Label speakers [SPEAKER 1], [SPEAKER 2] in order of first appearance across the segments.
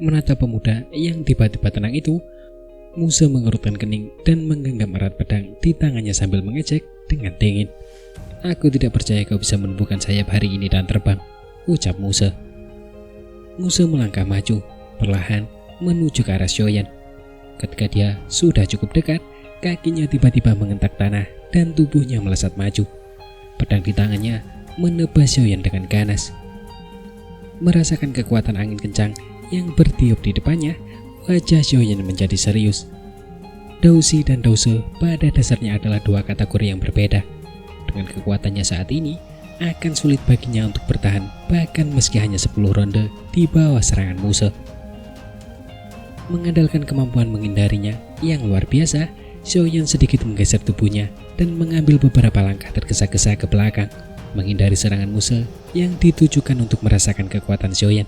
[SPEAKER 1] menatap pemuda yang tiba-tiba tenang itu, Muse mengerutkan kening dan menggenggam erat pedang di tangannya sambil mengejek dengan dingin. "Aku tidak percaya kau bisa menumbuhkan sayap hari ini dan terbang," ucap Muse. Muse melangkah maju, perlahan menuju ke arah Xiaoyan. Ketika dia sudah cukup dekat, kakinya tiba-tiba mengentak tanah dan tubuhnya melesat maju. Pedang di tangannya menebas Xiaoyan dengan ganas. Merasakan kekuatan angin kencang yang bertiup di depannya, wajah Xiaoyan menjadi serius. Doushi dan Douse pada dasarnya adalah dua kategori yang berbeda. Dengan kekuatannya saat ini, akan sulit baginya untuk bertahan bahkan meski hanya 10 ronde di bawah serangan Muse. Mengandalkan kemampuan menghindarinya yang luar biasa, Xiaoyan sedikit menggeser tubuhnya dan mengambil beberapa langkah tergesa-gesa ke belakang, menghindari serangan Muse yang ditujukan untuk merasakan kekuatan Xiaoyan.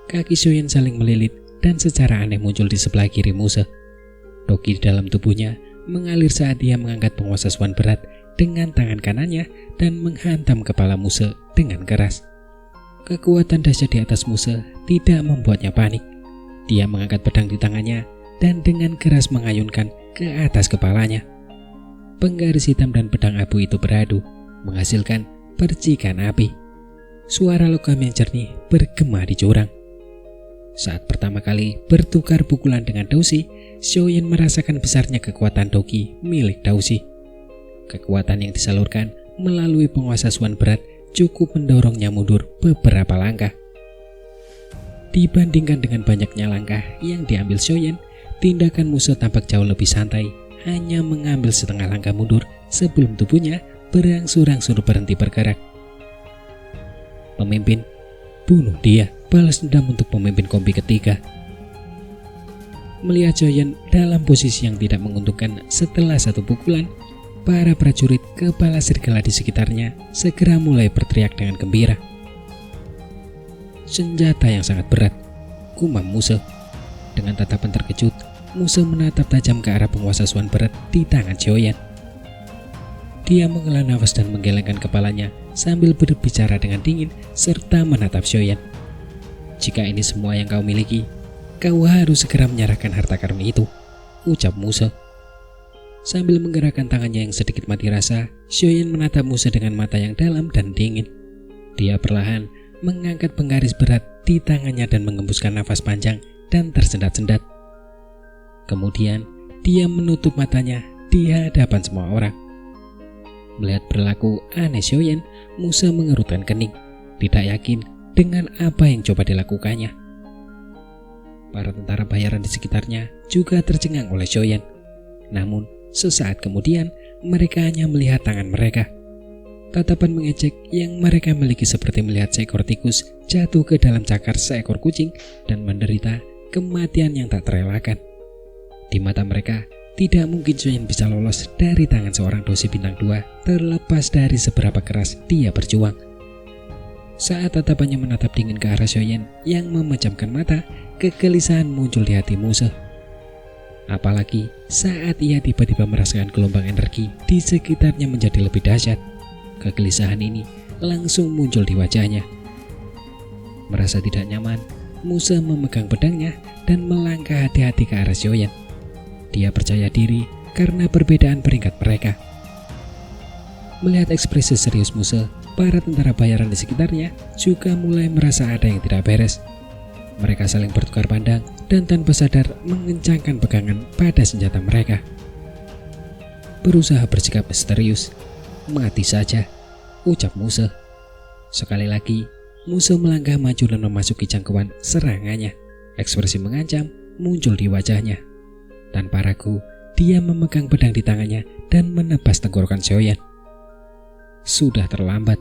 [SPEAKER 1] Kaki Xiaoyan saling melilit dan secara aneh muncul di sebelah kiri Muse. Doki di dalam tubuhnya mengalir saat dia mengangkat penguasa Swan berat dengan tangan kanannya dan menghantam kepala Muse dengan keras. Kekuatan dahsyat di atas Muse tidak membuatnya panik. Dia mengangkat pedang di tangannya dan dengan keras mengayunkan ke atas kepalanya. Penggaris hitam dan pedang abu itu beradu, menghasilkan percikan api. Suara logam yang jernih bergema di jurang. Saat pertama kali bertukar pukulan dengan Doushi, Xiaoyan merasakan besarnya kekuatan Doki milik Doushi. Kekuatan yang disalurkan melalui penguasa Swan berat cukup mendorongnya mundur beberapa langkah. Dibandingkan dengan banyaknya langkah yang diambil Xiaoyan, tindakan Muse tampak jauh lebih santai, hanya mengambil setengah langkah mundur sebelum tubuhnya berangsur-angsur berhenti bergerak. "Pemimpin, bunuh dia, balas dendam untuk pemimpin kompi ketiga." Melihat Xiaoyan dalam posisi yang tidak menguntungkan setelah satu pukulan, para prajurit kepala serigala di sekitarnya segera mulai berteriak dengan gembira. "Senjata yang sangat berat," gumam Muse. Dengan tatapan terkejut, Muse menatap tajam ke arah penguasa Swan berat di tangan Xiaoyan. Dia menghela nafas dan menggelengkan kepalanya sambil berbicara dengan dingin serta menatap Xiaoyan. "Jika ini semua yang kau miliki, kau harus segera menyerahkan harta karun itu," ucap Muse. Sambil menggerakkan tangannya yang sedikit mati rasa, Xiaoyan menatap Muse dengan mata yang dalam dan dingin. Dia perlahan mengangkat penggaris berat di tangannya dan mengembuskan nafas panjang dan tersendat-sendat. Kemudian, dia menutup matanya di hadapan semua orang. Melihat perilaku aneh Xiaoyan, Muse mengerutkan kening, tidak yakin dengan apa yang coba dilakukannya. Para tentara bayaran di sekitarnya juga tercengang oleh Xiaoyan. Namun, sesaat kemudian, mereka hanya melihat tangan mereka. Tatapan mengejek yang mereka miliki seperti melihat seekor tikus jatuh ke dalam cakar seekor kucing dan menderita kematian yang tak terelakkan. Di mata mereka, tidak mungkin Xiaoyan bisa lolos dari tangan seorang dosi bintang 2 terlepas dari seberapa keras dia berjuang. Saat tatapannya menatap dingin ke arah Xiaoyan yang memejamkan mata, kegelisahan muncul di hati Muse. Apalagi saat ia tiba-tiba merasakan gelombang energi di sekitarnya menjadi lebih dahsyat. Kegelisahan ini langsung muncul di wajahnya. Merasa tidak nyaman, Muse memegang pedangnya dan melangkah hati-hati ke arah Xiaoyan. Dia percaya diri karena perbedaan peringkat mereka. Melihat ekspresi serius Muse, para tentara bayaran di sekitarnya juga mulai merasa ada yang tidak beres. Mereka saling bertukar pandang dan tanpa sadar mengencangkan pegangan pada senjata mereka. Berusaha bersikap misterius. "Mati saja," ucap Muse. Sekali lagi, Muse melangkah maju dan memasuki jangkauan serangannya. Ekspresi mengancam muncul di wajahnya. Tanpa ragu, dia memegang pedang di tangannya dan menebas tenggorokan Xiaoyan. Sudah terlambat.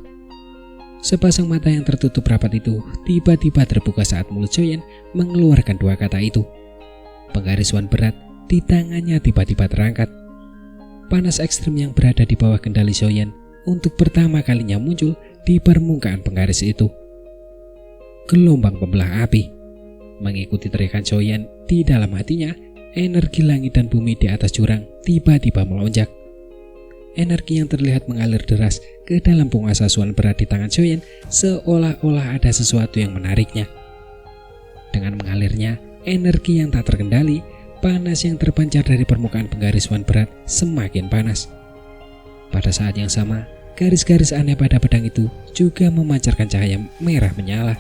[SPEAKER 1] Sepasang mata yang tertutup rapat itu tiba-tiba terbuka saat mulut Xiaoyan mengeluarkan dua kata itu. Penggaris Swan berat di tangannya tiba-tiba terangkat. Panas ekstrim yang berada di bawah kendali Xiaoyan untuk pertama kalinya muncul di permukaan penggaris itu. Gelombang pembelah api. Mengikuti teriakan Xiaoyan di dalam hatinya, energi langit dan bumi di atas jurang tiba-tiba melonjak. Energi yang terlihat mengalir deras ke dalam penguasa Swan berat di tangan Xiaoyan seolah-olah ada sesuatu yang menariknya. Dengan mengalirnya energi yang tak terkendali, panas yang terpancar dari permukaan penggaris wan berat semakin panas. Pada saat yang sama, garis-garis aneh pada pedang itu juga memancarkan cahaya merah menyala.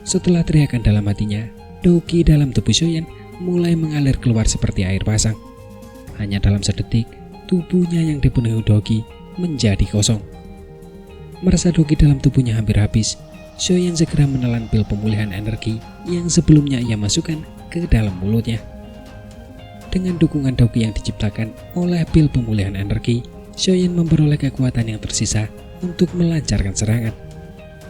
[SPEAKER 1] Setelah teriakan dalam hatinya, Dogi dalam tubuh Xiaoyan mulai mengalir keluar seperti air pasang. Hanya dalam sedetik, tubuhnya yang dipenuhi Dogi menjadi kosong. Merasa Dogi dalam tubuhnya hampir habis, Xiaoyan segera menelan pil pemulihan energi yang sebelumnya ia masukkan ke dalam mulutnya. Dengan dukungan Dogi yang diciptakan oleh pil pemulihan energi, Xiaoyan memperoleh kekuatan yang tersisa untuk melancarkan serangan.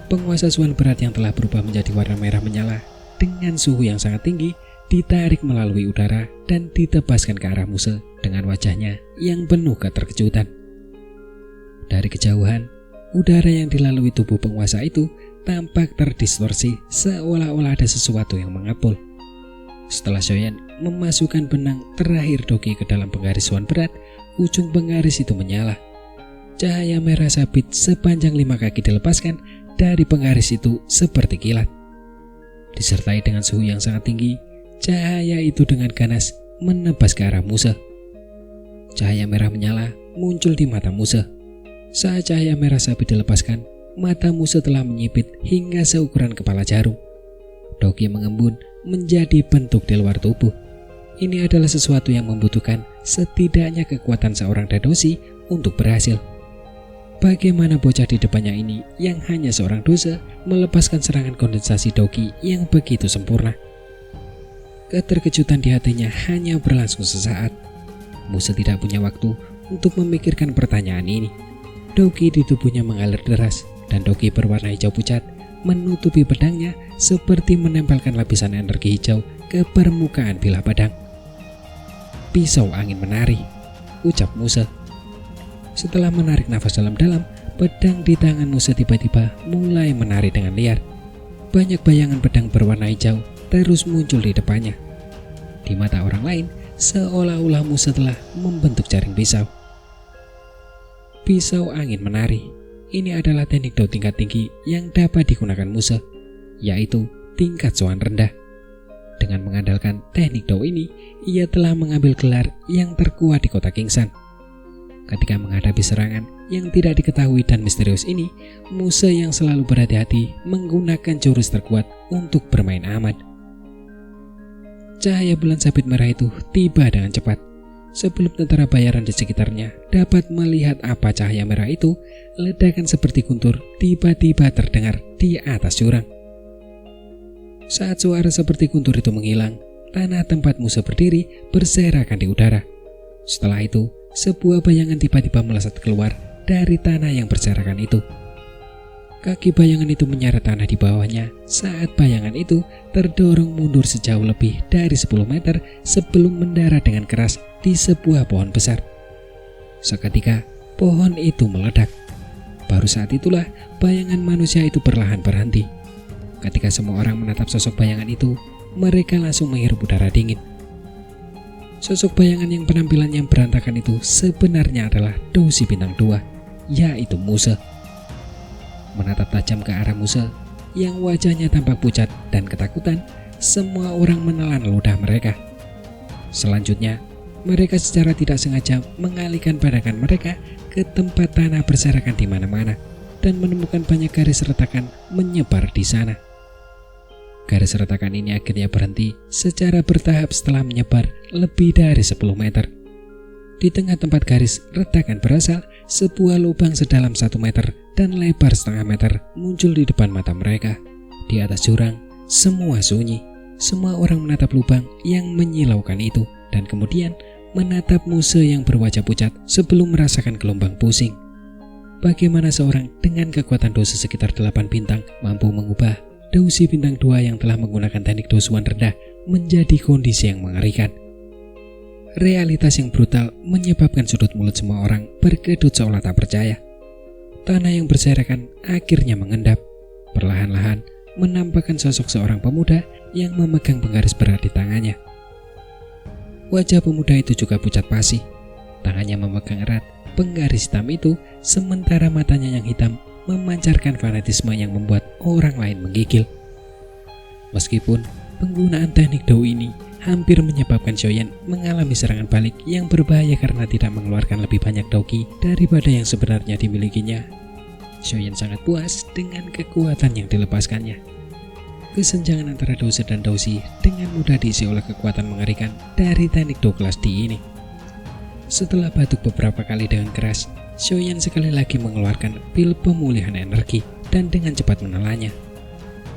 [SPEAKER 1] Penguasa Suan berat yang telah berubah menjadi warna merah menyala dengan suhu yang sangat tinggi ditarik melalui udara dan ditebaskan ke arah Muse dengan wajahnya yang penuh keterkejutan. Dari kejauhan, udara yang dilalui tubuh penguasa itu tampak terdistorsi seolah-olah ada sesuatu yang mengepul. Setelah Xiaoyan memasukkan benang terakhir Dogi ke dalam penggaris Suan berat, ujung penggaris itu menyala. Cahaya merah sabit sepanjang 5 kaki dilepaskan dari penggaris itu seperti kilat. Disertai dengan suhu yang sangat tinggi, cahaya itu dengan ganas menebas ke arah Muse. Cahaya merah menyala muncul di mata Muse. Saat cahaya merah sabit dilepaskan, mata Muse telah menyipit hingga seukuran kepala jarum. Dogi mengembun menjadi bentuk di luar tubuh. Ini adalah sesuatu yang membutuhkan setidaknya kekuatan seorang Dadoshi untuk berhasil. Bagaimana bocah di depannya ini yang hanya seorang dosa melepaskan serangan kondensasi Dogi yang begitu sempurna? Keterkejutan di hatinya hanya berlangsung sesaat. Muse tidak punya waktu untuk memikirkan pertanyaan ini. Dogi di tubuhnya mengalir deras dan Dogi berwarna hijau pucat menutupi pedangnya seperti menempelkan lapisan energi hijau ke permukaan bilah pedang. Pisau angin menari, ucap Muse. Setelah menarik nafas dalam-dalam, pedang di tangan Muse tiba-tiba mulai menari dengan liar. Banyak bayangan pedang berwarna hijau terus muncul di depannya. Di mata orang lain, seolah-olah Muse telah membentuk jaring pisau. Pisau angin menari. Ini adalah teknik Dao tingkat tinggi yang dapat digunakan Muse, yaitu tingkat Soan rendah. Dengan mengandalkan teknik Dao ini, ia telah mengambil gelar yang terkuat di kota Kingsan. Ketika menghadapi serangan yang tidak diketahui dan misterius ini, Muse yang selalu berhati-hati menggunakan jurus terkuat untuk bermain aman. Cahaya bulan sabit merah itu tiba dengan cepat. Sebelum tentara bayaran di sekitarnya dapat melihat apa cahaya merah itu, ledakan seperti guntur tiba-tiba terdengar di atas jurang. Saat suara seperti guntur itu menghilang, tanah tempat Muse berdiri berserakan di udara. Setelah itu, sebuah bayangan tiba-tiba melesat keluar dari tanah yang berserakan itu. Kaki bayangan itu menyeret tanah di bawahnya saat bayangan itu terdorong mundur sejauh lebih dari 10 meter sebelum mendarat dengan keras di sebuah pohon besar. Seketika, pohon itu meledak. Baru saat itulah bayangan manusia itu perlahan berhenti. Ketika semua orang menatap sosok bayangan itu, mereka langsung menghirup udara dingin. Sosok bayangan yang penampilannya berantakan itu sebenarnya adalah Doshi bintang 2, yaitu Muse. Menatap tajam ke arah Muse yang wajahnya tampak pucat dan ketakutan, semua orang menelan ludah mereka. Selanjutnya, mereka secara tidak sengaja mengalihkan pandangan mereka ke tempat tanah berserakan di mana-mana dan menemukan banyak garis retakan menyebar di sana. Garis retakan ini akhirnya berhenti secara bertahap setelah menyebar lebih dari 10 meter. Di tengah tempat garis retakan berasal, sebuah lubang sedalam 1 meter dan lebar setengah meter muncul di depan mata mereka. Di atas jurang, semua sunyi. Semua orang menatap lubang yang menyilaukan itu dan kemudian menatap Muse yang berwajah pucat sebelum merasakan gelombang pusing. Bagaimana seorang dengan kekuatan dosa sekitar 8 bintang mampu mengubah Doshi bintang 2 yang telah menggunakan teknik dosuan rendah menjadi kondisi yang mengerikan. Realitas yang brutal menyebabkan sudut mulut semua orang berkedut seolah tak percaya. Tanah yang berserakan akhirnya mengendap. Perlahan-lahan menampakkan sosok seorang pemuda yang memegang penggaris berat di tangannya. Wajah pemuda itu juga pucat pasi. Tangannya memegang erat penggaris hitam itu, sementara matanya yang hitam memancarkan fanatisme yang membuat orang lain menggigil. Meskipun penggunaan teknik Dou ini hampir menyebabkan Xiaoyan mengalami serangan balik yang berbahaya karena tidak mengeluarkan lebih banyak Dou-Ki daripada yang sebenarnya dimilikinya, Xiaoyan sangat puas dengan kekuatan yang dilepaskannya. Kesenjangan antara Dou Ze dan Dou Xi dengan mudah diisi oleh kekuatan mengerikan dari teknik Dou kelas D ini. Setelah batuk beberapa kali dengan keras, Xiaoyan sekali lagi mengeluarkan pil pemulihan energi dan dengan cepat menelannya.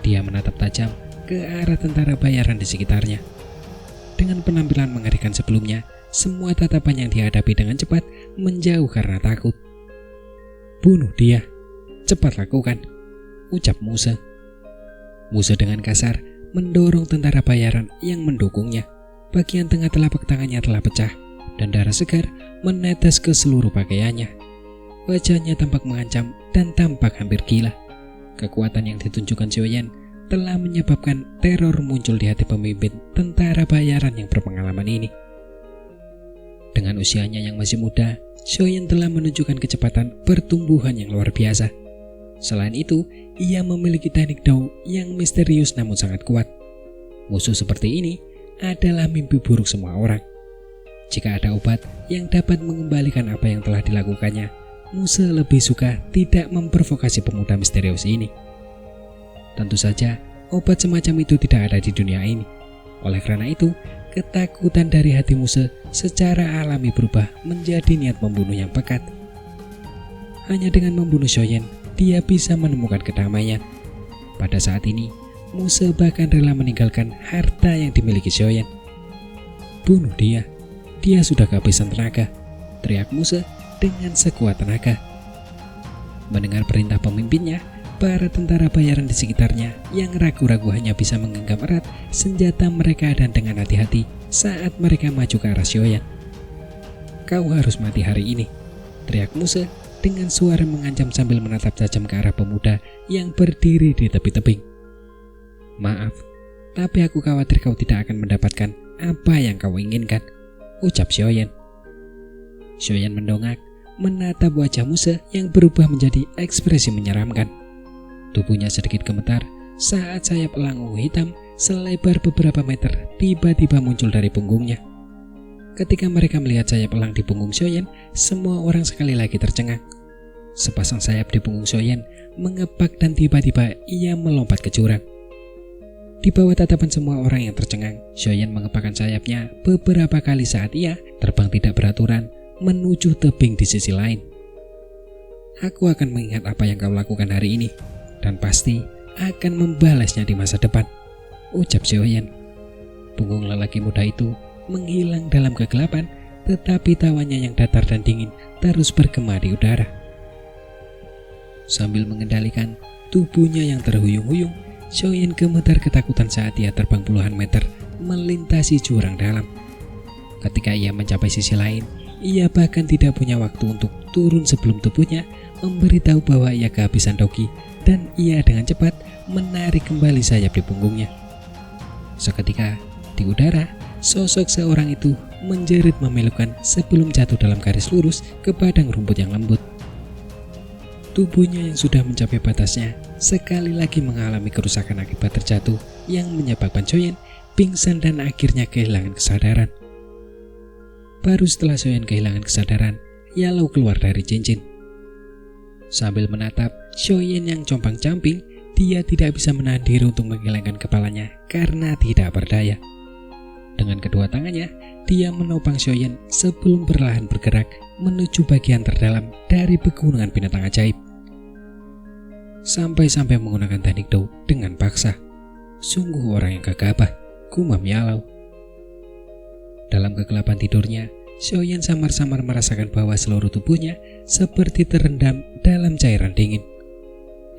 [SPEAKER 1] Dia menatap tajam ke arah tentara bayaran di sekitarnya. Dengan penampilan mengerikan sebelumnya, semua tatapan yang dihadapi dengan cepat menjauh karena takut. "Bunuh dia, cepat lakukan," ucap Muse. Muse dengan kasar mendorong tentara bayaran yang mendukungnya. Bagian tengah telapak tangannya telah pecah dan darah segar menetes ke seluruh pakaiannya. Wajahnya tampak mengancam dan tampak hampir gila. Kekuatan yang ditunjukkan Xiaoyan telah menyebabkan teror muncul di hati pemimpin tentara bayaran yang berpengalaman ini. Dengan usianya yang masih muda, Xiaoyan telah menunjukkan kecepatan pertumbuhan yang luar biasa. Selain itu, ia memiliki teknik Dou yang misterius namun sangat kuat. Musuh seperti ini adalah mimpi buruk semua orang. Jika ada obat yang dapat mengembalikan apa yang telah dilakukannya, Muse lebih suka tidak memprovokasi pemuda misterius ini. Tentu saja, obat semacam itu tidak ada di dunia ini. Oleh karena itu, ketakutan dari hati Muse secara alami berubah menjadi niat membunuh yang pekat. Hanya dengan membunuh Xiaoyan, dia bisa menemukan kedamaian. Pada saat ini, Muse bahkan rela meninggalkan harta yang dimiliki Xiaoyan. "Bunuh dia, dia sudah kehabisan tenaga," teriak Muse dengan sekuat tenaga. Mendengar perintah pemimpinnya, para tentara bayaran di sekitarnya yang ragu-ragu hanya bisa menggenggam erat senjata mereka dan dengan hati-hati saat mereka maju ke arah Xiaoyan. "Kau harus mati hari ini," teriak Muse dengan suara mengancam sambil menatap tajam ke arah pemuda yang berdiri di tepi tebing. "Maaf, tapi aku khawatir kau tidak akan mendapatkan apa yang kau inginkan," ucap Xiaoyan. Xiaoyan mendongak, menatap wajah Muse yang berubah menjadi ekspresi menyeramkan. Tubuhnya sedikit gemetar saat sayap elang ungu hitam selebar beberapa meter tiba-tiba muncul dari punggungnya. Ketika mereka melihat sayap elang di punggung Xiaoyan, semua orang sekali lagi tercengang. Sepasang sayap di punggung Xiaoyan mengepak dan tiba-tiba ia melompat ke jurang. Di bawah tatapan semua orang yang tercengang, Xiaoyan mengepakkan sayapnya beberapa kali saat ia terbang tidak beraturan menuju tebing di sisi lain. "Aku akan mengingat apa yang kau lakukan hari ini, dan pasti akan membalasnya di masa depan," ucap Xiaoyan. Punggung lelaki muda itu menghilang dalam kegelapan, tetapi tawanya yang datar dan dingin terus bergema di udara. Sambil mengendalikan tubuhnya yang terhuyung-huyung, Xiaoyan gemetar ketakutan saat ia terbang puluhan meter melintasi jurang dalam. Ketika ia mencapai sisi lain, ia bahkan tidak punya waktu untuk turun sebelum tubuhnya memberitahu bahwa ia kehabisan Dou-Ki, dan ia dengan cepat menarik kembali sayap di punggungnya. Seketika di udara, sosok seorang itu menjerit memilukan sebelum jatuh dalam garis lurus ke padang rumput yang lembut. Tubuhnya yang sudah mencapai batasnya sekali lagi mengalami kerusakan akibat terjatuh yang menyebabkan Xiaoyan pingsan dan akhirnya kehilangan kesadaran. Baru setelah Xiaoyan kehilangan kesadaran, ia lalu keluar dari cincin. Sambil menatap Xiaoyan yang compang-camping, dia tidak bisa menahan diri untuk menggelengkan kepalanya karena tidak berdaya. Dengan kedua tangannya, dia menopang Xiaoyan sebelum perlahan bergerak menuju bagian terdalam dari pegunungan binatang ajaib. Sampai-sampai menggunakan teknik Dou dengan paksa. Sungguh orang yang gegabah, gumam Yalau. Dalam kegelapan tidurnya, Xiaoyan samar-samar merasakan bahwa seluruh tubuhnya seperti terendam dalam cairan dingin.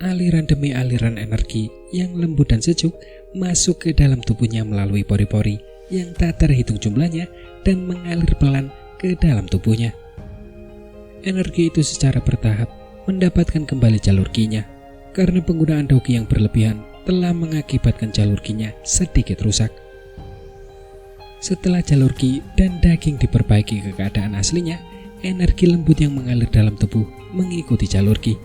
[SPEAKER 1] Aliran demi aliran energi yang lembut dan sejuk masuk ke dalam tubuhnya melalui pori-pori yang tak terhitung jumlahnya dan mengalir pelan ke dalam tubuhnya. Energi itu secara bertahap mendapatkan kembali jalur Qi-nya, karena penggunaan Dou-Ki yang berlebihan telah mengakibatkan jalur Qi-nya sedikit rusak. Setelah jalur Qi dan daging diperbaiki ke keadaan aslinya, energi lembut yang mengalir dalam tubuh mengikuti jalur Qi,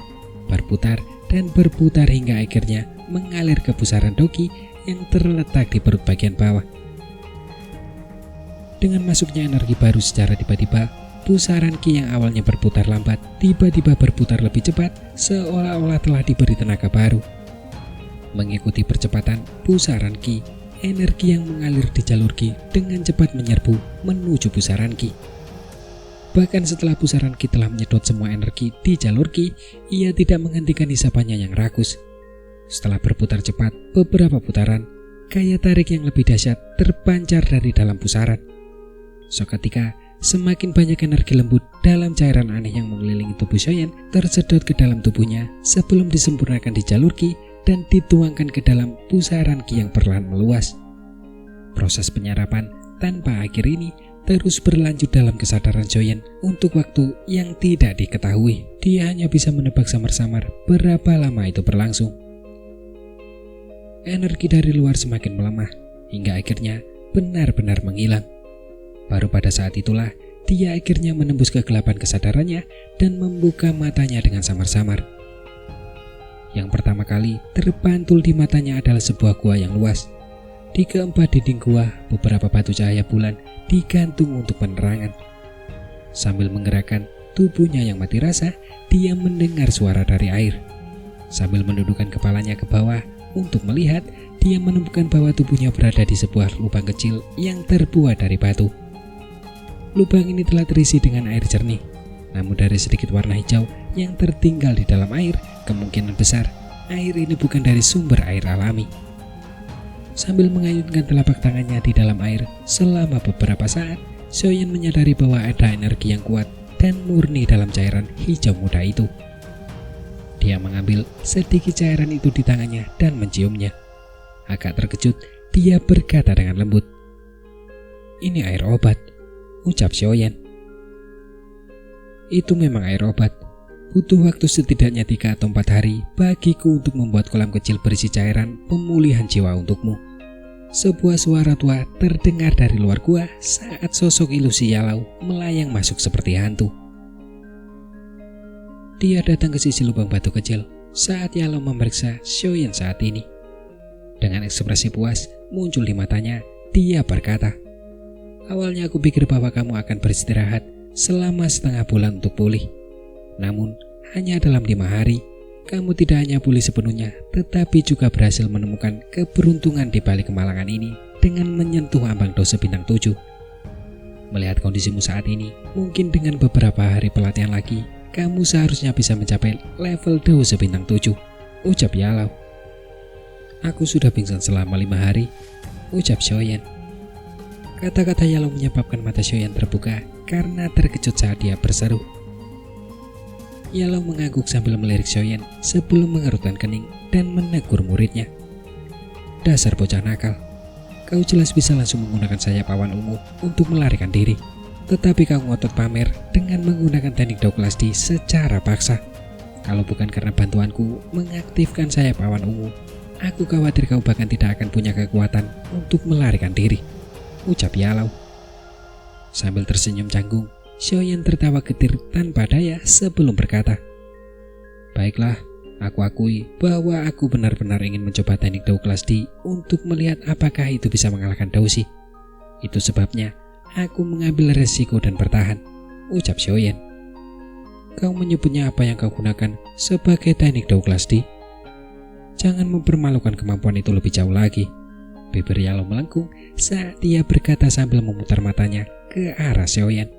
[SPEAKER 1] berputar dan berputar hingga akhirnya mengalir ke pusaran Dou-Ki yang terletak di perut bagian bawah. Dengan masuknya energi baru secara tiba-tiba, pusaran Ki yang awalnya berputar lambat tiba-tiba berputar lebih cepat, seolah-olah telah diberi tenaga baru. Mengikuti percepatan pusaran Ki, energi yang mengalir di jalur Ki dengan cepat menyerbu menuju pusaran Ki. Bahkan setelah pusaran Ki telah menyedot semua energi di jalur Ki, ia tidak menghentikan hisapannya yang rakus. Setelah berputar cepat beberapa putaran, gaya tarik yang lebih dahsyat terpancar dari dalam pusaran. Seketika, semakin banyak energi lembut dalam cairan aneh yang mengelilingi tubuh Xiaoyan tersedot ke dalam tubuhnya sebelum disempurnakan di jalur Ki dan dituangkan ke dalam pusaran Ki yang perlahan meluas. Proses penyerapan tanpa akhir ini terus berlanjut dalam kesadaran Xiaoyan untuk waktu yang tidak diketahui. Dia hanya bisa menebak samar-samar berapa lama itu berlangsung. Energi dari luar semakin melemah hingga akhirnya benar-benar menghilang. Baru pada saat itulah dia akhirnya menembus kegelapan kesadarannya dan membuka matanya dengan samar-samar. Yang pertama kali terpantul di matanya adalah sebuah gua yang luas. Di keempat dinding gua, beberapa batu cahaya bulan digantung untuk penerangan. Sambil menggerakkan tubuhnya yang mati rasa, dia mendengar suara dari air. Sambil menundukkan kepalanya ke bawah untuk melihat, dia menemukan bahwa tubuhnya berada di sebuah lubang kecil yang terbuat dari batu. Lubang ini telah terisi dengan air jernih, namun dari sedikit warna hijau yang tertinggal di dalam air, kemungkinan besar air ini bukan dari sumber air alami. Sambil mengayunkan telapak tangannya di dalam air selama beberapa saat, Xiaoyan menyadari bahwa ada energi yang kuat dan murni dalam cairan hijau muda itu. Dia mengambil sedikit cairan itu di tangannya dan menciumnya. Agak terkejut, dia berkata dengan lembut, "Ini air obat," ucap Xiaoyan. "Itu memang air obat. Butuh waktu setidaknya 3 atau 4 hari bagiku untuk membuat kolam kecil berisi cairan pemulihan jiwa untukmu." Sebuah suara tua terdengar dari luar gua saat sosok ilusi Yalau melayang masuk seperti hantu. Dia datang ke sisi lubang batu kecil saat Yalau memeriksa Xiaoyan saat ini. Dengan ekspresi puas muncul di matanya, dia berkata, "Awalnya aku pikir bahwa kamu akan beristirahat selama setengah bulan untuk pulih. Namun, hanya dalam 5 hari, kamu tidak hanya pulih sepenuhnya, tetapi juga berhasil menemukan keberuntungan di balik kemalangan ini dengan menyentuh ambang dosa bintang 7. Melihat kondisimu saat ini, mungkin dengan beberapa hari pelatihan lagi, kamu seharusnya bisa mencapai level dosa bintang 7, ucap Yalau. "Aku sudah pingsan selama 5 hari, ucap Xiaoyan. Kata-kata Yalau menyebabkan mata Xiaoyan terbuka karena terkejut saat dia berseru. Yalau mengangguk sambil melirik Xiaoyan sebelum mengerutkan kening dan menegur muridnya. "Dasar bocah nakal, kau jelas bisa langsung menggunakan sayap awan ungu untuk melarikan diri. Tetapi kau ngotot pamer dengan menggunakan teknik Dao kelas D secara paksa. Kalau bukan karena bantuanku mengaktifkan sayap awan ungu, aku khawatir kau bahkan tidak akan punya kekuatan untuk melarikan diri," ucap Yalau. Sambil tersenyum canggung, Xiaoyan tertawa getir tanpa daya sebelum berkata, "Baiklah, aku akui bahwa aku benar-benar ingin mencoba teknik Dao kelas D untuk melihat apakah itu bisa mengalahkan Daoshi. Itu sebabnya aku mengambil resiko dan bertahan," ucap Xiaoyan. "Kau menyebutnya apa yang kau gunakan sebagai teknik Dao kelas D? Jangan mempermalukan kemampuan itu lebih jauh lagi." Bibir Yalau melengkung saat dia berkata sambil memutar matanya ke arah Xiaoyan.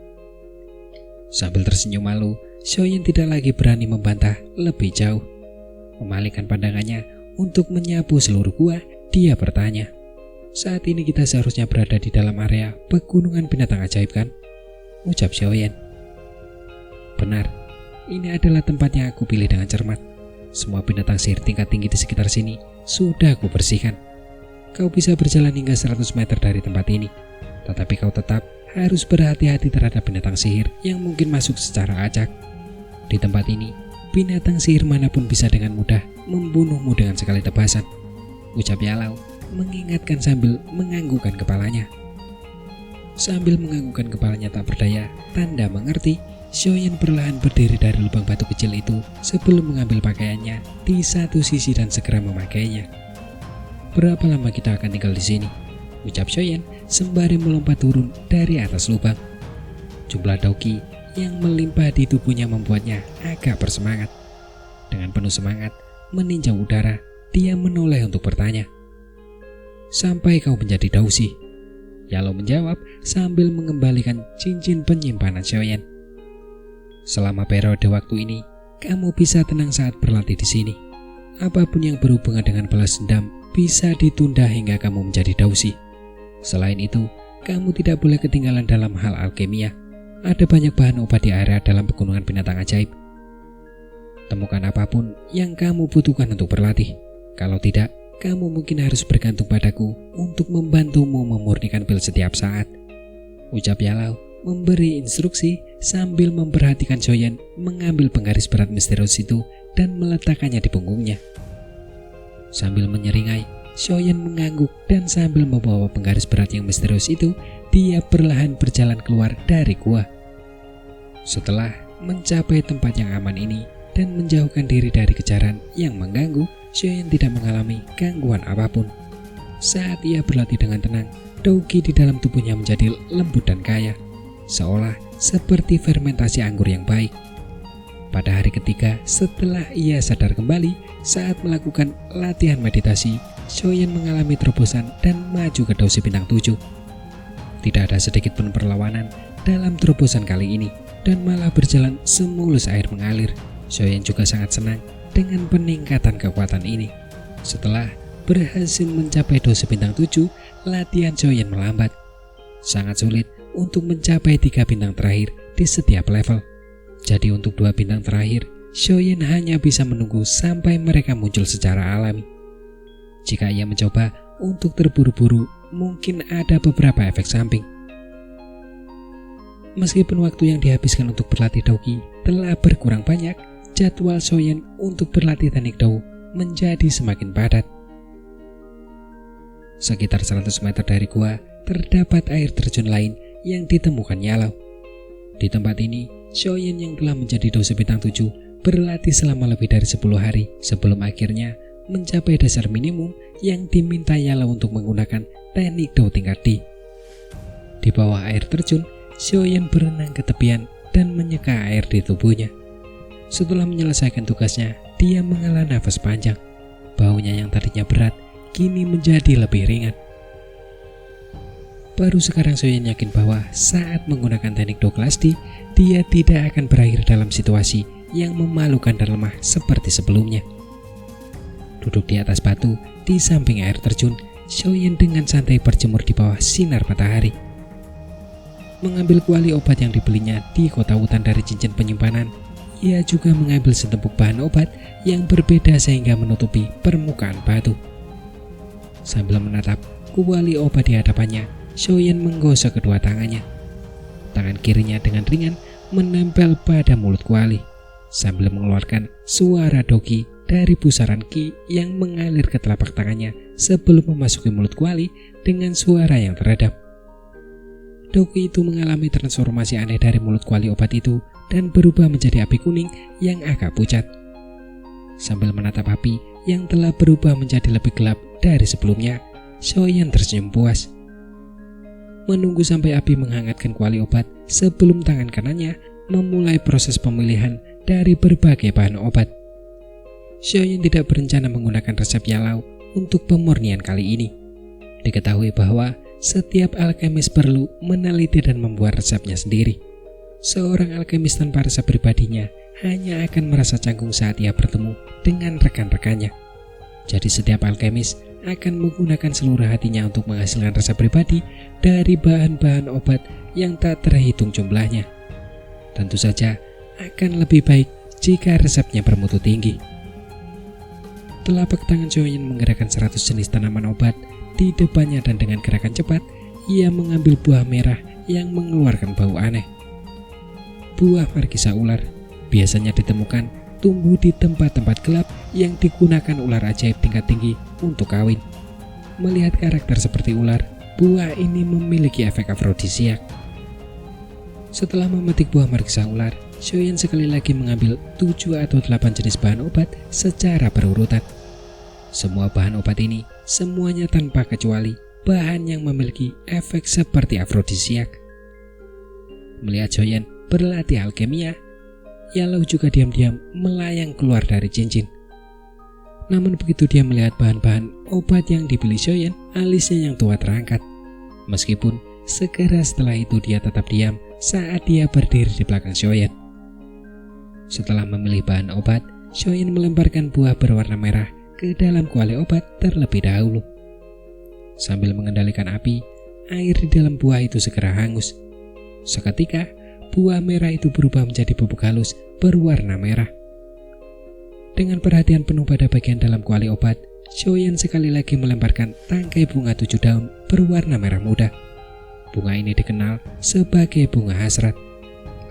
[SPEAKER 1] Sambil tersenyum malu, Xiaoyan tidak lagi berani membantah lebih jauh. Memalingkan pandangannya untuk menyapu seluruh gua, dia bertanya, "Saat ini kita seharusnya berada di dalam area pegunungan binatang ajaib, kan?" ucap Xiaoyan. "Benar, ini adalah tempat yang aku pilih dengan cermat. Semua binatang sihir tingkat tinggi di sekitar sini sudah aku bersihkan. Kau bisa berjalan hingga 100 meter dari tempat ini, tetapi kau tetap harus berhati-hati terhadap binatang sihir yang mungkin masuk secara acak. Di tempat ini, binatang sihir manapun bisa dengan mudah membunuhmu dengan sekali tebasan," ucap Yalau mengingatkan sambil menganggukkan kepalanya. Sambil menganggukkan kepalanya tak berdaya, tanda mengerti, Xiaoyan perlahan berdiri dari lubang batu kecil itu sebelum mengambil pakaiannya di satu sisi dan segera memakainya. berapa lama kita akan tinggal di sini?" ucap Shoyan sembari melompat turun dari atas lubang. Jumlah dauki yang melimpah di tubuhnya membuatnya agak bersemangat. Dengan penuh semangat meninjau udara, dia menoleh untuk bertanya, "Sampai kau menjadi dausi?" Yalo menjawab sambil mengembalikan cincin penyimpanan Shoyan. "Selama periode waktu ini, kamu bisa tenang saat berlatih di sini. Apapun yang berhubungan dengan balas dendam bisa ditunda hingga kamu menjadi dausi. Selain itu, kamu tidak boleh ketinggalan dalam hal alkemia. Ada banyak bahan obat di area dalam pegunungan binatang ajaib. Temukan apapun yang kamu butuhkan untuk berlatih. Kalau tidak, kamu mungkin harus bergantung padaku untuk membantumu memurnikan pil setiap saat," ucap Yalo memberi instruksi sambil memperhatikan Shoyan mengambil penggaris berat misterius itu dan meletakkannya di punggungnya. Sambil menyeringai, Shoyan mengangguk dan sambil membawa penggaris berat yang misterius itu, dia perlahan berjalan keluar dari gua. Setelah mencapai tempat yang aman ini dan menjauhkan diri dari kejaran yang mengganggu, Shoyan tidak mengalami gangguan apapun. Saat ia berlatih dengan tenang, dauki di dalam tubuhnya menjadi lembut dan kaya, seolah seperti fermentasi anggur yang baik. Pada hari ketiga setelah ia sadar kembali saat melakukan latihan meditasi, Shoyan mengalami terobosan dan maju ke dausi bintang 7. Tidak ada sedikit pun perlawanan dalam terobosan kali ini dan malah berjalan semulus air mengalir. Shoyan juga sangat senang dengan peningkatan kekuatan ini. Setelah berhasil mencapai dausi bintang 7, latihan Shoyan melambat. Sangat sulit untuk mencapai 3 bintang terakhir di setiap level. Jadi untuk 2 bintang terakhir, Shoyan hanya bisa menunggu sampai mereka muncul secara alami. Jika ia mencoba untuk terburu-buru, mungkin ada beberapa efek samping. Meskipun waktu yang dihabiskan untuk berlatih dauki telah berkurang banyak, jadwal Shoyan untuk berlatih teknik dao menjadi semakin padat. Sekitar 100 meter dari gua, terdapat air terjun lain yang ditemukan Yalo. Di tempat ini, Shoyan yang telah menjadi dausi bintang 7 berlatih selama lebih dari 10 hari sebelum akhirnya mencapai dasar minimum yang diminta Yalo untuk menggunakan teknik dao tingkat D. Di bawah air terjun, Shoyan berenang ke tepian dan menyeka air di tubuhnya. Setelah menyelesaikan tugasnya, dia menghela nafas panjang. Baunya yang tadinya berat kini menjadi lebih ringan. Baru sekarang Shoyan yakin bahwa saat menggunakan teknik dao kelas D, dia tidak akan berakhir dalam situasi yang memalukan dan lemah seperti sebelumnya. Duduk di atas batu di samping air terjun, Shoyan dengan santai berjemur di bawah sinar matahari. Mengambil kuali obat yang dibelinya di kota hutan dari cincin penyimpanan, ia juga mengambil setempuk bahan obat yang berbeda sehingga menutupi permukaan batu. Sambil menatap kuali obat di hadapannya, Shoyan menggosok kedua tangannya. Tangan kirinya dengan ringan menempel pada mulut kuali, sambil mengeluarkan suara doki dari pusaran ki yang mengalir ke telapak tangannya sebelum memasuki mulut kuali dengan suara yang teredam. Doki itu mengalami transformasi aneh dari mulut kuali obat itu dan berubah menjadi api kuning yang agak pucat. Sambil menatap api yang telah berubah menjadi lebih gelap dari sebelumnya, Shoyan tersenyum puas. Menunggu sampai api menghangatkan kuali obat sebelum tangan kanannya memulai proses pemilihan dari berbagai bahan obat. Shoyan tidak berencana menggunakan resep Yalo untuk pemurnian kali ini. Diketahui bahwa setiap alkemis perlu meneliti dan membuat resepnya sendiri. Seorang alkemis tanpa resep pribadinya hanya akan merasa canggung saat ia bertemu dengan rekan-rekannya. Jadi setiap alkemis akan menggunakan seluruh hatinya untuk menghasilkan resep pribadi dari bahan-bahan obat yang tak terhitung jumlahnya. Tentu saja akan lebih baik jika resepnya bermutu tinggi. Telapak tangan Shoyan menggerakkan 100 jenis tanaman obat di depannya dan dengan gerakan cepat, ia mengambil buah merah yang mengeluarkan bau aneh. Buah markisa ular biasanya ditemukan tumbuh di tempat-tempat gelap yang digunakan ular ajaib tingkat tinggi untuk kawin. Melihat karakter seperti ular, buah ini memiliki efek afrodisiak. Setelah memetik buah markisa ular, Shoyan sekali lagi mengambil 7 atau 8 jenis bahan obat secara berurutan. Semua bahan obat ini semuanya tanpa kecuali bahan yang memiliki efek seperti afrodisiak. Melihat Soyen berlatih alkemia, Yalou juga diam-diam melayang keluar dari cincin. Namun begitu dia melihat bahan-bahan obat yang dipilih Soyen, alisnya yang tua terangkat. Meskipun segera setelah itu dia tetap diam saat dia berdiri di belakang Soyen. Setelah memilih bahan obat, Soyen melemparkan buah berwarna merah ke dalam kuali obat terlebih dahulu. Sambil mengendalikan api, air di dalam buah itu segera hangus. Seketika, buah merah itu berubah menjadi bubuk halus berwarna merah. Dengan perhatian penuh pada bagian dalam kuali obat, Soyen sekali lagi melemparkan tangkai bunga 7 daun berwarna merah muda. Bunga ini dikenal sebagai bunga hasrat.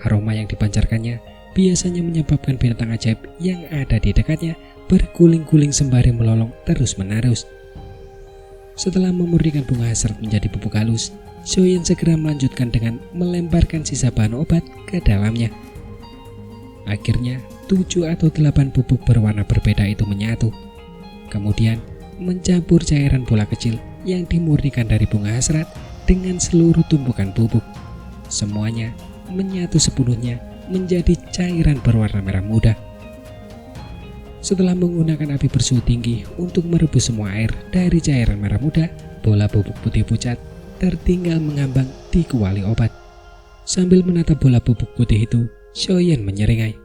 [SPEAKER 1] Aroma yang dipancarkannya biasanya menyebabkan binatang ajaib yang ada di dekatnya berguling-guling sembari melolong terus-menerus. Setelah memurnikan bunga hasrat menjadi bubuk halus, Soyen segera melanjutkan dengan melemparkan sisa bahan obat ke dalamnya. Akhirnya, 7 atau 8 bubuk berwarna berbeda itu menyatu. Kemudian, mencampur cairan bola kecil yang dimurnikan dari bunga hasrat dengan seluruh tumpukan bubuk. Semuanya menyatu sepenuhnya menjadi cairan berwarna merah muda. Setelah menggunakan api bersuhu tinggi untuk merebus semua air dari cairan merah muda, bola bubuk putih pucat tertinggal mengambang di kuali obat. Sambil menatap bola bubuk putih itu, Soyen menyeringai.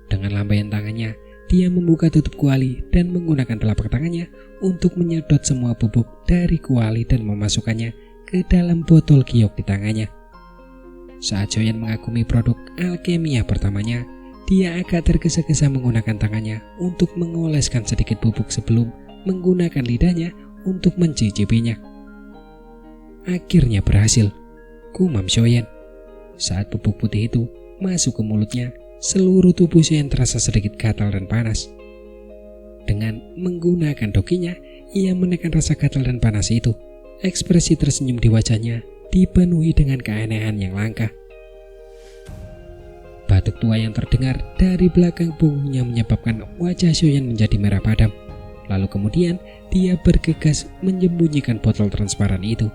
[SPEAKER 1] Dengan lambaian tangannya, dia membuka tutup kuali dan menggunakan telapak tangannya untuk menyedot semua bubuk dari kuali dan memasukkannya ke dalam botol giok di tangannya. Saat Soyen mengagumi produk alkemia pertamanya, dia agak tergesa-gesa menggunakan tangannya untuk mengoleskan sedikit bubuk sebelum menggunakan lidahnya untuk mencicipinya. Akhirnya berhasil, gumam Soyen. Saat bubuk putih itu masuk ke mulutnya, seluruh tubuh Soyen terasa sedikit gatal dan panas. Dengan menggunakan dokinya, ia menekan rasa gatal dan panas itu. Ekspresi tersenyum di wajahnya dipenuhi dengan keanehan yang langka. Batuk tua yang terdengar dari belakang punggungnya menyebabkan wajah Soyen menjadi merah padam. Lalu kemudian dia bergegas menyembunyikan botol transparan itu.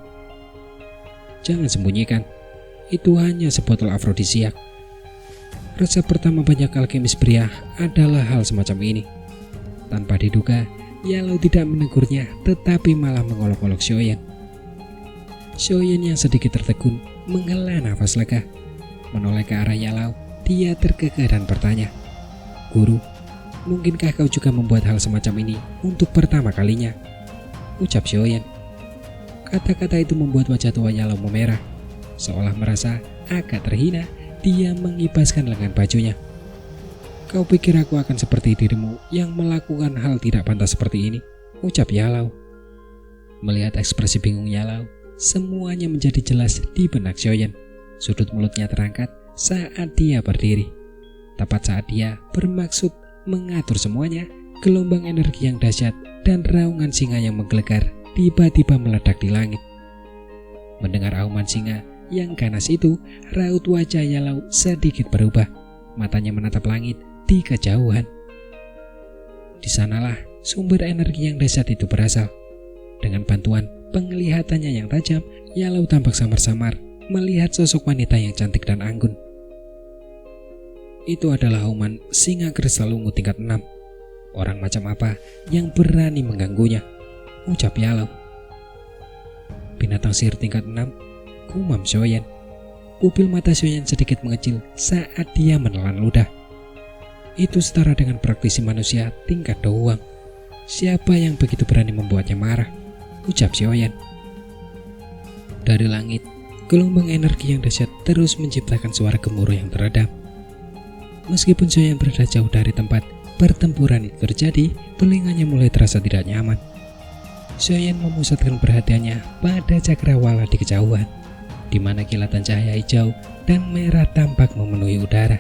[SPEAKER 1] Jangan sembunyikan, itu hanya sebotol afrodisiak. Resep pertama banyak alkemis pria adalah hal semacam ini. Tanpa diduga, Yalou tidak menegurnya tetapi malah mengolok-olok Soyen. Soyen yang sedikit tertegun menghela nafas lega. Menoleh ke arah Yalou, dia tergegah dan bertanya, "Guru, mungkinkah kau juga membuat hal semacam ini untuk pertama kalinya?" ucap Soyen. Kata-kata itu membuat wajah tua Yalou memerah. Seolah merasa agak terhina, dia mengibaskan lengan bajunya. "Kau pikir aku akan seperti dirimu yang melakukan hal tidak pantas seperti ini?" ucap Yalou. Melihat ekspresi bingung Yalou, semuanya menjadi jelas di benak Soyen. Sudut mulutnya terangkat saat dia berdiri. Tepat saat dia bermaksud mengatur semuanya, gelombang energi yang dahsyat dan raungan singa yang menggelegar tiba-tiba meledak di langit. Mendengar auman singa yang ganas itu, raut wajah Yalou sedikit berubah. Matanya menatap langit di kejauhan. Di sanalah sumber energi yang dahsyat itu berasal. Dengan bantuan penglihatannya yang tajam, Yalou tampak samar-samar melihat sosok wanita yang cantik dan anggun. Itu adalah auman singa kristal ungu tingkat 6. Orang macam apa yang berani mengganggunya? ucap Yalou. Binatang sihir tingkat 6, gumam Soyen. Pupil mata Soyen sedikit mengecil saat dia menelan ludah. Itu setara dengan praktisi manusia tingkat doang. Siapa yang begitu berani membuatnya marah? ucap Soyen. Dari langit, gelombang energi yang dahsyat terus menciptakan suara gemuruh yang teredam. Meskipun Soyen berada jauh dari tempat pertempuran itu terjadi, telinganya mulai terasa tidak nyaman. Soyen memusatkan perhatiannya pada cakrawala di kejauhan, di mana kilatan cahaya hijau dan merah tampak memenuhi udara.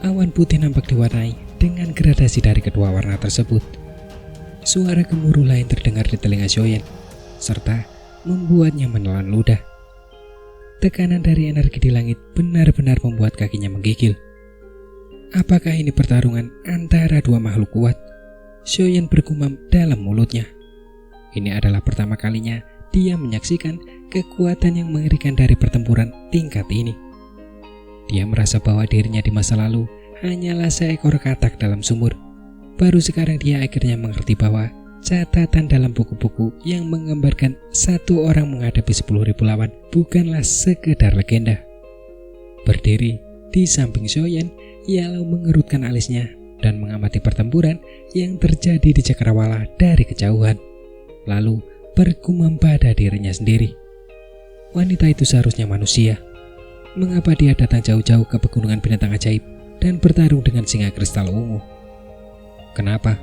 [SPEAKER 1] Awan putih nampak diwarnai dengan gradasi dari kedua warna tersebut. Suara gemuruh lain terdengar di telinga Soyen, serta membuatnya menelan ludah. Tekanan dari energi di langit benar-benar membuat kakinya menggigil. Apakah ini pertarungan antara dua makhluk kuat? Xiaoyan bergumam dalam mulutnya. Ini adalah pertama kalinya dia menyaksikan kekuatan yang mengerikan dari pertempuran tingkat ini. Dia merasa bahwa dirinya di masa lalu hanyalah seekor katak dalam sumur. Baru sekarang dia akhirnya mengerti bahwa catatan dalam buku-buku yang menggambarkan satu orang menghadapi 10.000 lawan bukanlah sekedar legenda. Berdiri di samping Xiaoyan, Yalao mengerutkan alisnya dan mengamati pertempuran yang terjadi di cakrawala dari kejauhan. Lalu bergumam pada dirinya sendiri. Wanita itu seharusnya manusia. Mengapa dia datang jauh-jauh ke pegunungan binatang ajaib dan bertarung dengan singa kristal ungu? Kenapa?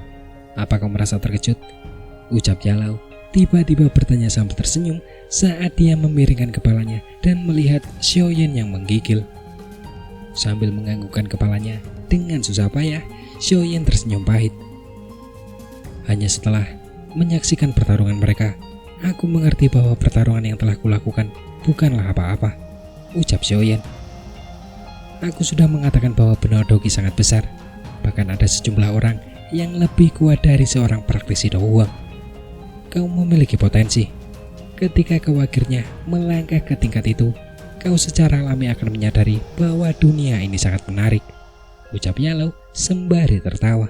[SPEAKER 1] Apa kau merasa terkejut? Ucap Yalao tiba-tiba bertanya sambil tersenyum saat dia memiringkan kepalanya dan melihat Xiaoyan yang menggigil. Sambil menganggukkan kepalanya dengan susah payah, Xiaoyan tersenyum pahit. Hanya setelah menyaksikan pertarungan mereka, aku mengerti bahwa pertarungan yang telah kulakukan bukanlah apa-apa, ucap Xiaoyan. Aku sudah mengatakan bahwa benua Dogi sangat besar, bahkan ada sejumlah orang yang lebih kuat dari seorang praktisi Douhuang. Kau memiliki potensi. Ketika kau akhirnya melangkah ke tingkat itu, kau secara alami akan menyadari bahwa dunia ini sangat menarik, ucap Yalao sembari tertawa.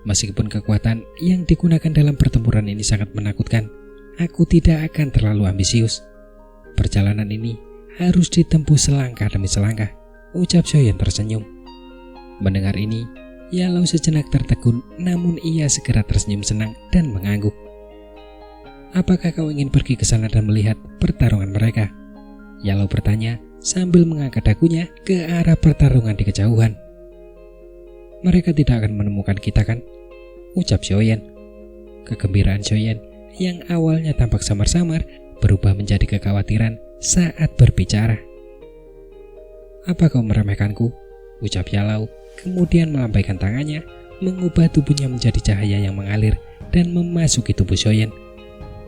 [SPEAKER 1] Meskipun kekuatan yang digunakan dalam pertempuran ini sangat menakutkan, aku tidak akan terlalu ambisius. Perjalanan ini harus ditempuh selangkah demi selangkah, ucap Xiaoyan tersenyum. Mendengar ini, Yalao sejenak tertegun, namun ia segera tersenyum senang dan mengangguk. Apakah kau ingin pergi ke sana dan melihat pertarungan mereka? Yalao bertanya sambil mengangkat dagunya ke arah pertarungan di kejauhan. Mereka tidak akan menemukan kita kan? Ucap Xiaoyan. Kegembiraan Xiaoyan yang awalnya tampak samar-samar berubah menjadi kekhawatiran saat berbicara. Apa kau meremehkanku? Ucap Yalao, kemudian melambaikan tangannya, mengubah tubuhnya menjadi cahaya yang mengalir dan memasuki tubuh Xiaoyan.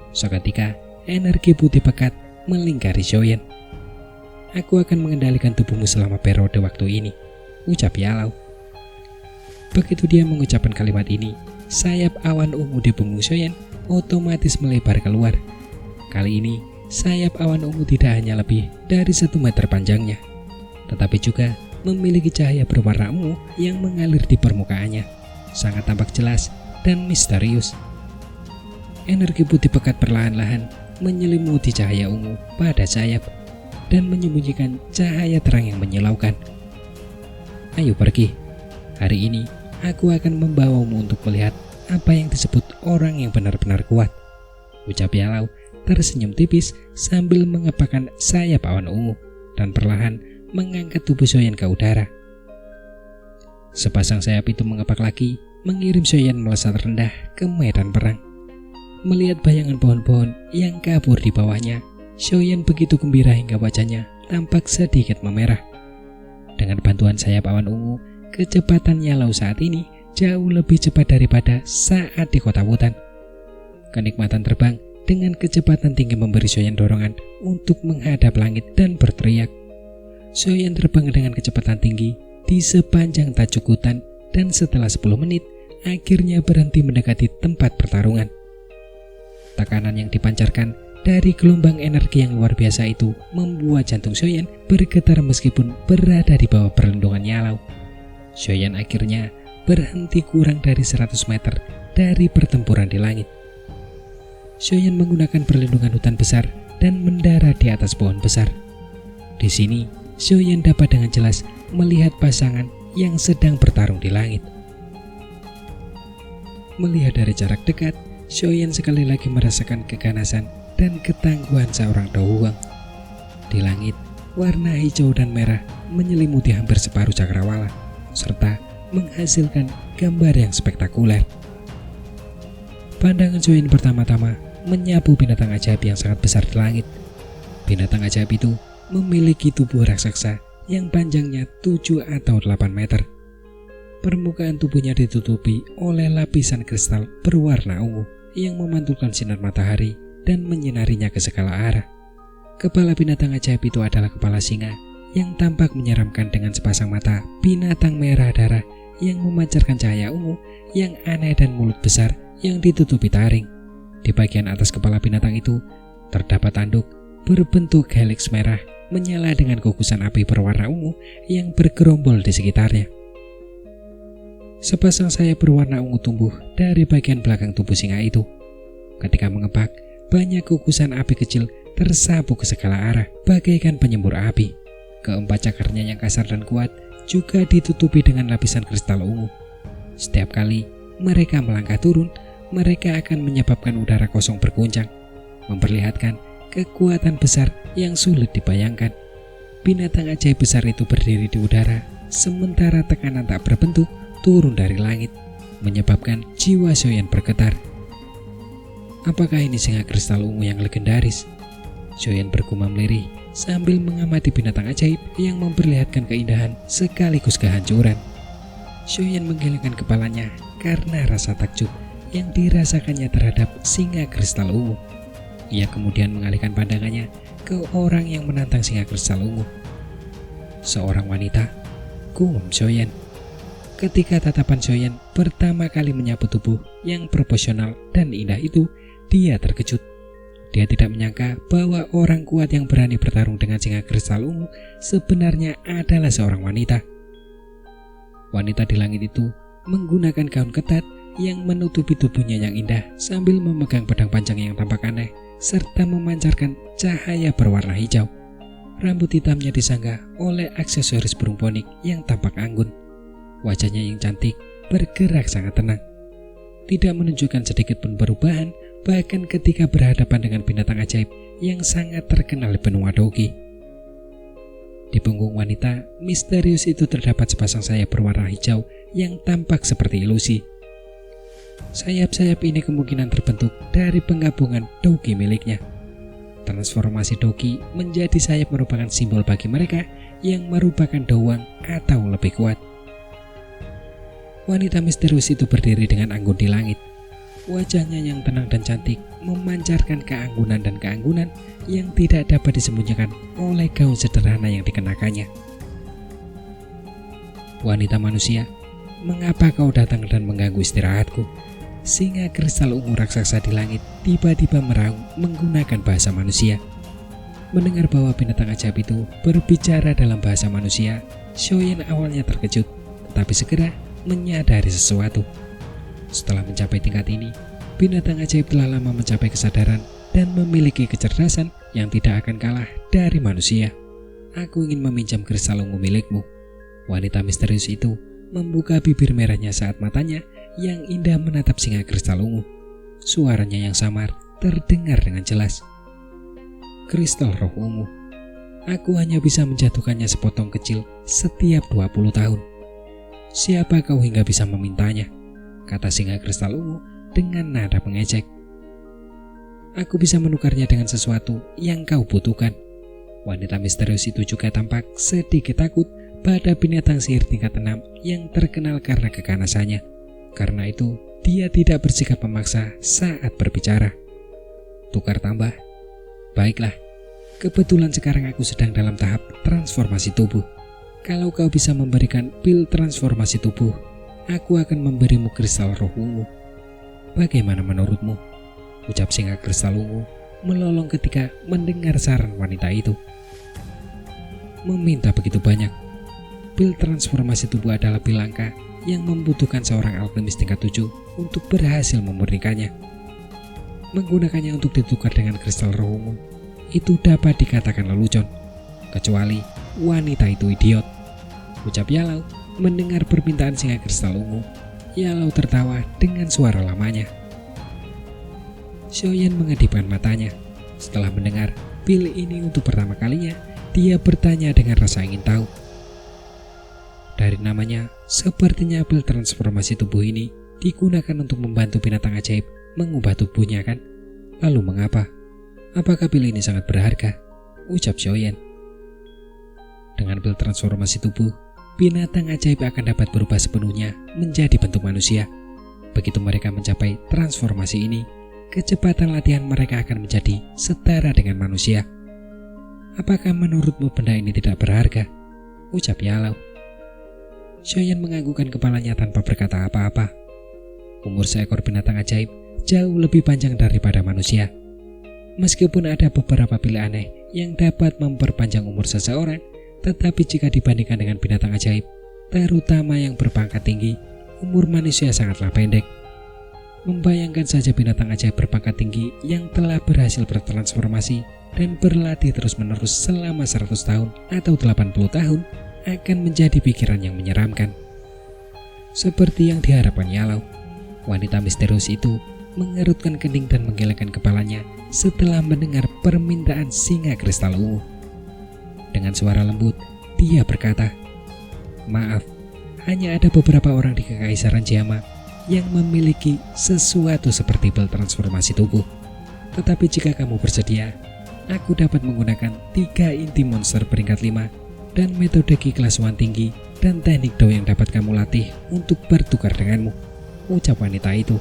[SPEAKER 1] Seketika, energi putih pekat melingkari Xiaoyan. Aku akan mengendalikan tubuhmu selama periode waktu ini, ucap Yalao. Begitu dia mengucapkan kalimat ini, sayap awan ungu di punggung Xiaoyan otomatis melebar keluar. Kali ini, sayap awan ungu tidak hanya lebih dari 1 meter panjangnya, tetapi juga memiliki cahaya berwarna ungu yang mengalir di permukaannya, sangat tampak jelas dan misterius. Energi putih pekat perlahan-lahan menyelimuti cahaya ungu pada sayap dan menyembunyikan cahaya terang yang menyilaukan. Ayo pergi. Hari ini aku akan membawamu untuk melihat apa yang disebut orang yang benar-benar kuat, ucap Yalao tersenyum tipis sambil mengepakkan sayap awan ungu dan perlahan mengangkat tubuh Xiaoyan ke udara. Sepasang sayap itu mengepak lagi, mengirim Xiaoyan melesat rendah ke medan perang. Melihat bayangan pohon-pohon yang kabur di bawahnya, Xiaoyan begitu gembira hingga wajahnya tampak sedikit memerah. Dengan bantuan sayap awan ungu, kecepatan Yalao saat ini jauh lebih cepat daripada saat di kota hutan. Kenikmatan terbang dengan kecepatan tinggi memberi Xiaoyan dorongan untuk menghadap langit dan berteriak. Xiaoyan terbang dengan kecepatan tinggi di sepanjang tajuk hutan dan setelah 10 menit akhirnya berhenti mendekati tempat pertarungan. Tekanan yang dipancarkan dari gelombang energi yang luar biasa itu membuat jantung Xiaoyan bergetar meskipun berada di bawah perlindungan Yalao. Xiaoyan akhirnya berhenti kurang dari 100 meter dari pertempuran di langit. Xiaoyan menggunakan perlindungan hutan besar dan mendarat di atas pohon besar. Di sini, Xiaoyan dapat dengan jelas melihat pasangan yang sedang bertarung di langit. Melihat dari jarak dekat, Xiaoyan sekali lagi merasakan keganasan dan ketangguhan seorang Douhuang. Di langit, warna hijau dan merah menyelimuti hampir separuh cakrawala, serta menghasilkan gambar yang spektakuler. Pandangan Xiaoyan pertama-tama menyapu binatang ajaib yang sangat besar di langit. Binatang ajaib itu memiliki tubuh raksasa yang panjangnya 7 atau 8 meter. Permukaan tubuhnya ditutupi oleh lapisan kristal berwarna ungu yang memantulkan sinar matahari dan menyinarinya ke segala arah. Kepala binatang ajaib itu adalah kepala singa yang tampak menyeramkan dengan sepasang mata binatang merah darah yang memancarkan cahaya ungu yang aneh dan mulut besar yang ditutupi taring. Di bagian atas kepala binatang itu terdapat tanduk berbentuk heliks merah menyala dengan gugusan api berwarna ungu yang bergerombol di sekitarnya. Sepasang sayap berwarna ungu tumbuh dari bagian belakang tubuh singa itu. Ketika mengebak, banyak gugusan api kecil tersapu ke segala arah bagaikan penyembur api. Keempat cakarnya yang kasar dan kuat juga ditutupi dengan lapisan kristal ungu. Setiap kali mereka melangkah turun, mereka akan menyebabkan udara kosong berguncang, memperlihatkan kekuatan besar yang sulit dibayangkan. Binatang ajaib besar itu berdiri di udara, sementara tekanan tak berbentuk turun dari langit, menyebabkan jiwa Xiaoyan bergetar. Apakah ini singa kristal ungu yang legendaris? Xiaoyan bergumam lirih sambil mengamati binatang ajaib yang memperlihatkan keindahan sekaligus kehancuran. Xiaoyan menggelengkan kepalanya karena rasa takjub yang dirasakannya terhadap singa kristal ungu. Ia kemudian mengalihkan pandangannya ke orang yang menantang singa kristal ungu. Seorang wanita, gumam Xiaoyan. Ketika tatapan Xiaoyan pertama kali menyapu tubuh yang proporsional dan indah itu, dia terkejut. Dia tidak menyangka bahwa orang kuat yang berani bertarung dengan singa kristal ungu sebenarnya adalah seorang wanita. Wanita di langit itu menggunakan gaun ketat yang menutupi tubuhnya yang indah sambil memegang pedang panjang yang tampak aneh serta memancarkan cahaya berwarna hijau. Rambut hitamnya disanggah oleh aksesoris burung ponik yang tampak anggun. Wajahnya yang cantik bergerak sangat tenang, tidak menunjukkan sedikit pun perubahan bahkan ketika berhadapan dengan binatang ajaib yang sangat terkenal di benua Dogi. Di punggung wanita misterius itu terdapat sepasang sayap berwarna hijau yang tampak seperti ilusi. Sayap-sayap ini kemungkinan terbentuk dari penggabungan Dogi miliknya. Transformasi Dogi menjadi sayap merupakan simbol bagi mereka yang merupakan dawang atau lebih kuat. Wanita misterius itu berdiri dengan anggun di langit. Wajahnya yang tenang dan cantik memancarkan keanggunan dan keanggunan yang tidak dapat disembunyikan oleh gaun sederhana yang dikenakannya. Wanita manusia, mengapa kau datang dan mengganggu istirahatku? Singa kristal ungu raksasa di langit tiba-tiba meraung menggunakan bahasa manusia. Mendengar bahwa binatang ajaib itu berbicara dalam bahasa manusia, Xiaoyan awalnya terkejut, tetapi segera menyadari sesuatu. Setelah mencapai tingkat ini, binatang ajaib telah lama mencapai kesadaran dan memiliki kecerdasan yang tidak akan kalah dari manusia. Aku ingin meminjam kristal ungu milikmu. Wanita misterius itu membuka bibir merahnya saat matanya yang indah menatap singa kristal ungu. Suaranya yang samar terdengar dengan jelas. Kristal roh ungu. Aku hanya bisa menjatuhkannya sepotong kecil setiap 20 tahun. Siapa kau hingga bisa memintanya? Kata singa kristal ungu dengan nada mengejek. Aku bisa menukarnya dengan sesuatu yang kau butuhkan. Wanita misterius itu juga tampak sedikit takut pada binatang sihir tingkat 6 yang terkenal karena keganasannya. Karena itu, dia tidak bersikap memaksa saat berbicara. Tukar tambah. Baiklah, kebetulan sekarang aku sedang dalam tahap transformasi tubuh. Kalau kau bisa memberikan pil transformasi tubuh, aku akan memberimu kristal roh ungu. Bagaimana menurutmu? Ucap singa kristal ungu melolong ketika mendengar saran wanita itu. Meminta begitu banyak. Pil transformasi tubuh adalah pil langka yang membutuhkan seorang alkemis tingkat 7 untuk berhasil memurnikannya. Menggunakannya untuk ditukar dengan kristal roh ungu itu dapat dikatakan lelucon, kecuali wanita itu idiot. Ucap Yalau mendengar permintaan singa kristal ungu. Yalau tertawa dengan suara lamanya. Xiaoyan mengedipkan matanya. Setelah mendengar pil ini untuk pertama kalinya, dia bertanya dengan rasa ingin tahu. Dari namanya, sepertinya pil transformasi tubuh ini digunakan untuk membantu binatang ajaib mengubah tubuhnya, kan? Lalu mengapa? Apakah pil ini sangat berharga? Ucap Xiaoyan. Dengan pil transformasi tubuh, binatang ajaib akan dapat berubah sepenuhnya menjadi bentuk manusia. Begitu mereka mencapai transformasi ini, kecepatan latihan mereka akan menjadi setara dengan manusia. Apakah menurutmu benda ini tidak berharga? Ucap Yalau. Shoyan menganggukkan kepalanya tanpa berkata apa-apa. Umur seekor binatang ajaib jauh lebih panjang daripada manusia. Meskipun ada beberapa pil aneh yang dapat memperpanjang umur seseorang, tetapi jika dibandingkan dengan binatang ajaib, terutama yang berpangkat tinggi, umur manusia sangatlah pendek. Membayangkan saja binatang ajaib berpangkat tinggi yang telah berhasil bertransformasi dan berlatih terus-menerus selama 100 tahun atau 80 tahun akan menjadi pikiran yang menyeramkan. Seperti yang diharapkan Yalau, wanita misterius itu mengerutkan kening dan menggelengkan kepalanya setelah mendengar permintaan singa kristal ungu. Dengan suara lembut, dia berkata, "Maaf, hanya ada beberapa orang di Kekaisaran Jama yang memiliki sesuatu seperti bel transformasi tubuh. Tetapi jika kamu bersedia, aku dapat menggunakan 3 inti monster peringkat 5 dan metode Ki kelas 1 tinggi dan teknik Dao yang dapat kamu latih untuk bertukar denganmu," ucap wanita itu.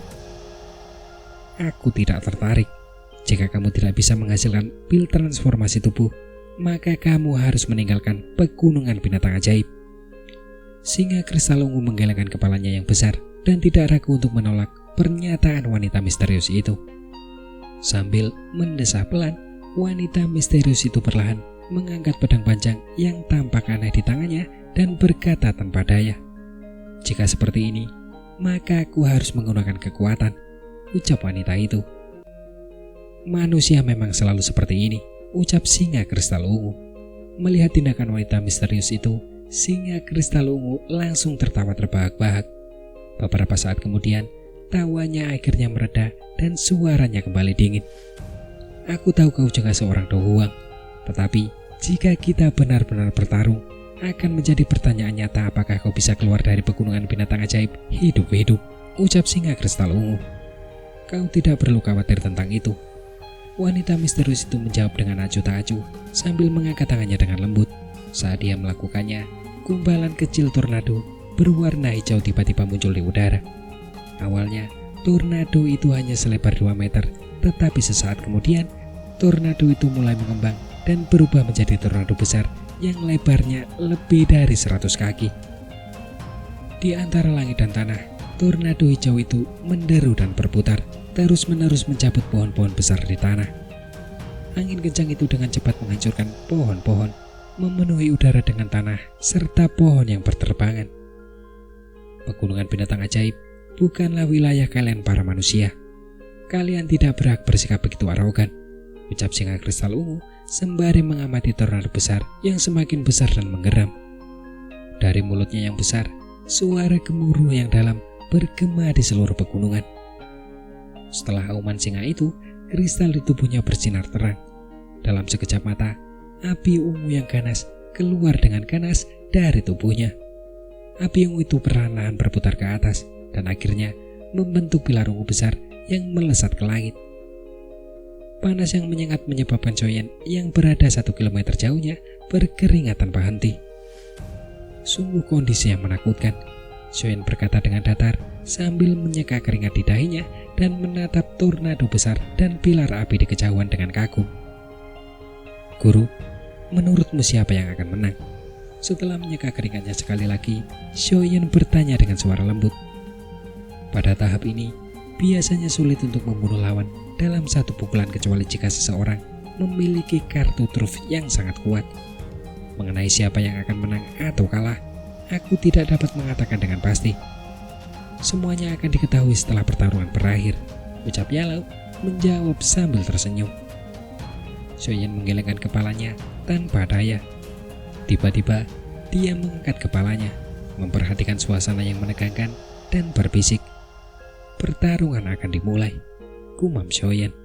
[SPEAKER 1] "Aku tidak tertarik. Jika kamu tidak bisa menghasilkan pil transformasi tubuh, maka kamu harus meninggalkan pegunungan binatang ajaib." Singa kristal ungu menggelengkan kepalanya yang besar dan tidak ragu untuk menolak pernyataan wanita misterius itu. Sambil mendesah pelan, wanita misterius itu perlahan mengangkat pedang panjang yang tampak aneh di tangannya dan berkata tanpa daya, "Jika seperti ini, maka aku harus menggunakan kekuatan," ucap wanita itu. "Manusia memang selalu seperti ini," ucap singa kristal ungu. Melihat tindakan wanita misterius itu, singa kristal ungu langsung tertawa terbahak-bahak. Beberapa saat kemudian, tawanya akhirnya mereda dan suaranya kembali dingin. "Aku tahu kau juga seorang Dohuang, tetapi jika kita benar-benar bertarung, akan menjadi pertanyaan nyata apakah kau bisa keluar dari pegunungan binatang ajaib hidup-hidup," ucap singa kristal ungu. "Kau tidak perlu khawatir tentang itu." Wanita misterius itu menjawab dengan acuh tak acuh sambil mengangkat tangannya dengan lembut. Saat dia melakukannya, gumpalan kecil tornado berwarna hijau tiba-tiba muncul di udara. Awalnya, tornado itu hanya selebar 2 meter, tetapi sesaat kemudian, tornado itu mulai mengembang dan berubah menjadi tornado besar yang lebarnya lebih dari 100 kaki. Di antara langit dan tanah, tornado hijau itu menderu dan berputar, terus-menerus mencabut pohon-pohon besar di tanah. Angin kencang itu dengan cepat menghancurkan pohon-pohon, memenuhi udara dengan tanah serta pohon yang berterbangan. Pegunungan binatang ajaib bukanlah wilayah kalian para manusia. Kalian tidak berhak bersikap begitu arogan, ucap singa kristal ungu sembari mengamati tornado besar yang semakin besar dan menggeram. Dari mulutnya yang besar, suara gemuruh yang dalam bergema di seluruh pegunungan. Setelah auman singa itu, kristal di tubuhnya bersinar terang. Dalam sekejap mata, api ungu yang ganas keluar dengan ganas dari tubuhnya. Api ungu itu perlahan-lahan berputar ke atas dan akhirnya membentuk pilar ungu besar yang melesat ke langit. Panas yang menyengat menyebabkan Shoyan yang berada 1 kilometer jauhnya berkeringat tanpa henti. "Sungguh kondisi yang menakutkan," Shoyan berkata dengan datar sambil menyeka keringat di dahinya dan menatap tornado besar dan pilar api di kejauhan dengan kagum. "Guru, menurutmu siapa yang akan menang?" Setelah menyeka keringatnya sekali lagi, Shoyan bertanya dengan suara lembut. Pada tahap ini, biasanya sulit untuk membunuh lawan dalam satu pukulan kecuali jika seseorang memiliki kartu truf yang sangat kuat. Mengenai siapa yang akan menang atau kalah, aku tidak dapat mengatakan dengan pasti. Semuanya akan diketahui setelah pertarungan berakhir, ucap Yalau menjawab sambil tersenyum. Shoyan menggelengkan kepalanya tanpa daya. Tiba-tiba, dia mengangkat kepalanya, memperhatikan suasana yang menegangkan dan berbisik. "Pertarungan akan dimulai," gumam Shoyan.